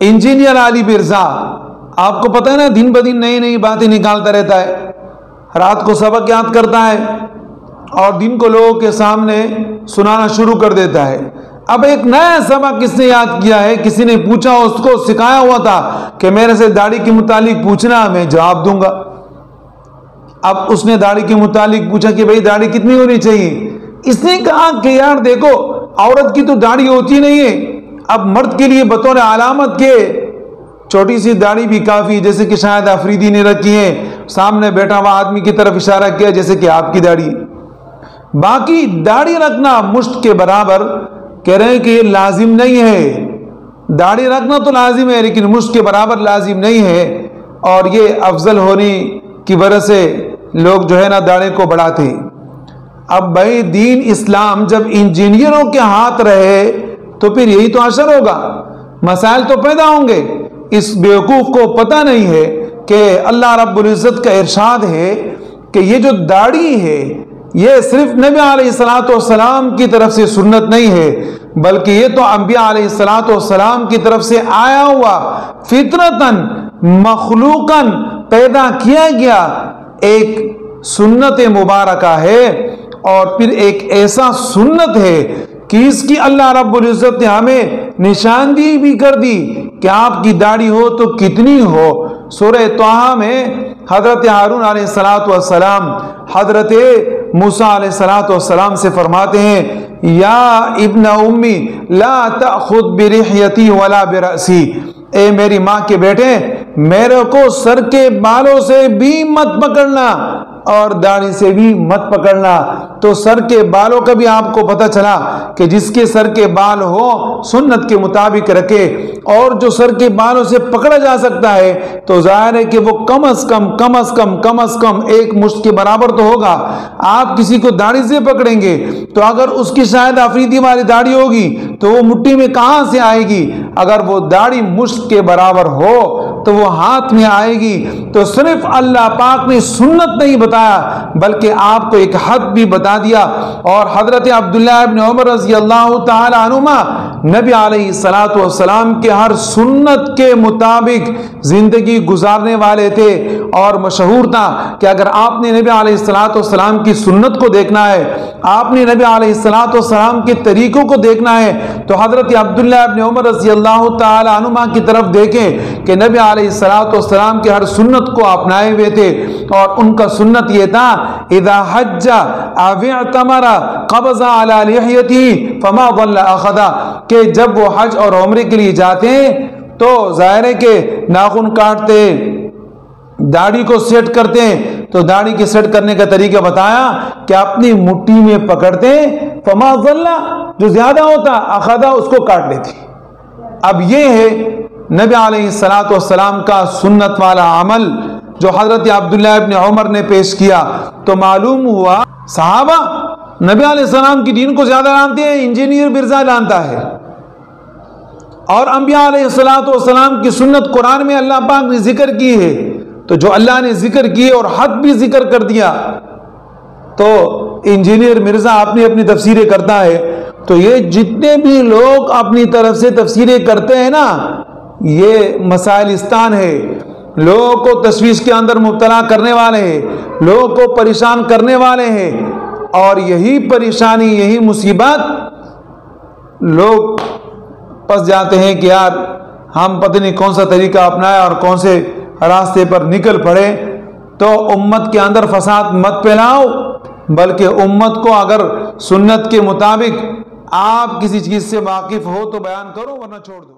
Engineer आली मिर्जा, आपको पता है ना, दिन ब दिन नई नई बातें निकालता रहता है, रात को सबक याद करता है और दिन को लोगों के सामने सुनाना शुरू कर देता है। अब एक नया सबक किसने याद किया है, किसी ने पूछा, उसको सिखाया हुआ था कि मेरे से दाढ़ी के मुतालिक पूछना, मैं जवाब दूंगा। अब उसने दाढ़ी के मुतालिक पूछा कि भाई दाढ़ी कितनी होनी चाहिए। इसने कहा कि यार देखो, औरत की तो दाढ़ी होती नहीं है, अब मर्द के लिए बतौर अलामत के छोटी सी दाढ़ी भी काफी, जैसे कि शायद अफरीदी ने रखी है, सामने बैठा हुआ आदमी की तरफ इशारा किया जैसे कि आपकी दाढ़ी। बाकी दाढ़ी रखना मुश्त के बराबर कह रहे हैं कि ये लाजिम नहीं है। दाढ़ी रखना तो लाजिम है लेकिन मुश्त के बराबर लाजिम नहीं है, और ये अफजल होने की वजह से लोग जो है ना दाढ़ी को बढ़ाते हैं। अब भाई दीन इस्लाम जब इंजीनियरों के हाथ रहे तो फिर यही तो असर होगा, मसाइल तो पैदा होंगे। इस बेवकूफ को पता नहीं है कि अल्लाह रब्बुल इज्जत का इरशाद है कि ये जो दाढ़ी है ये सिर्फ नबी अलैहिस्सलातु वस्सलाम की तरफ से सुन्नत नहीं है, बल्कि ये तो अंबिया अलैहिस्सलातु वस्सलाम की तरफ से आया हुआ फितरतन मखलूकन पैदा किया गया एक सुन्नत मुबारका है। और फिर एक ऐसा सुन्नत है कि इसकी अल्लाह रब्बुल इज्जत ने हमें निशानदी भी कर दी कि आपकी दाढ़ी हो तो कितनी हो। सूरह तौहा में हजरत हारून अलैहिस्सलातु वस्सलाम हजरत मूसा अलैहिस्सलातु वस्सलाम से फरमाते हैं, या इब्न उम्मी ला तअखुद बिरिहयती वला बिरअसी, ए मेरी माँ के बेटे, मेरे को सर के बालों से भी मत पकड़ना और दाढ़ी से भी मत पकड़ना। तो सर के बालों का भी आपको पता चला कि जिसके सर के बाल हो सुन्नत के मुताबिक रखे, और जो सर के बालों से पकड़ा जा सकता है तो जाहिर है कि वो कम अज कम एक मुश्त के बराबर तो होगा। आप किसी को दाढ़ी से पकड़ेंगे तो अगर उसकी शायद अफरीदी वाली दाढ़ी होगी तो वो मुट्ठी में कहां से आएगी, अगर वो दाढ़ी मुश्त के बराबर हो तो वो हाथ में आएगी। तो सिर्फ अल्लाह पाक ने सुन्नत नहीं बताया बल्कि आपको एक हद भी बता दिया। और हजरत अब्दुल्लाह इब्न उमर रज़ी अल्लाह ताला अन्हुमा नबी अलैहिस्सलातु वस्सलाम के हर सुन्नत के मुताबिक जिंदगी गुजारने वाले थे, और मशहूर था कि अगर आपने नबी अलैहिस्सलातु वस्सलाम की सुन्नत को देखना है, आपने नबी अलैहिस्सलातु वस्सलाम के तरीकों को देखना है, तो हजरत अब्दुल्लाह इब्न उमर रज़ी अल्लाह ताला अन्हुमा की तरफ देखें कि नबी अलैहिस्सलातु वस्सलाम के हर सुन्नत को अपनाए हुए थे। और उनका सुन्नत ये था, इदा हज्जा अव इअतमरा क़बज़ा अला लिहयती फमा ज़ल्ला अख़ज़ा, कि जब वो हज और उम्रे के लिए जाते हैं तो ज़ाहिर है कि नाखून काटते, दाढ़ी को सेट करते हैं, तो दाढ़ी के सेट करने का तरीका बताया कि अपनी मुट्ठी में पकड़ते, फमा ज़ल्ला, जो ज्यादा होता अख़ज़ा उसको काट लेते। अब ये है नबी अलैहिस्सलातु वस्सलाम का सुन्नत वाला अमल जो हजरत अब्दुल्लाह इब्न उमर ने पेश किया। तो मालूम हुआ सहाबा नबी अलैहिस्सलाम की दीन को ज्यादा जानते हैं, इंजीनियर मिर्जा जानता है। और अंबिया अलैहिस्सलातु वस्सलाम की सुन्नत कुरान में अल्लाह पाक ने जिक्र की है, तो जो अल्लाह ने जिक्र किए और हद भी जिक्र कर दिया, तो इंजीनियर मिर्जा अपनी अपनी तफसीरें करता है। तो ये जितने भी लोग अपनी तरफ से तफसीरें करते हैं ना, ये मसाइलिस्तान है, लोगों को तशवीश के अंदर मुब्तला करने वाले हैं, लोगों को परेशान करने वाले हैं। और यही परेशानी, यही मुसीबत, लोग फंस जाते हैं कि यार हम पता नहीं कौन सा तरीका अपनाए और कौन से रास्ते पर निकल पड़े। तो उम्मत के अंदर फसाद मत फैलाओ, बल्कि उम्मत को अगर सुन्नत के मुताबिक आप किसी चीज़ से वाकिफ हो तो बयान करो, वरना छोड़ दो।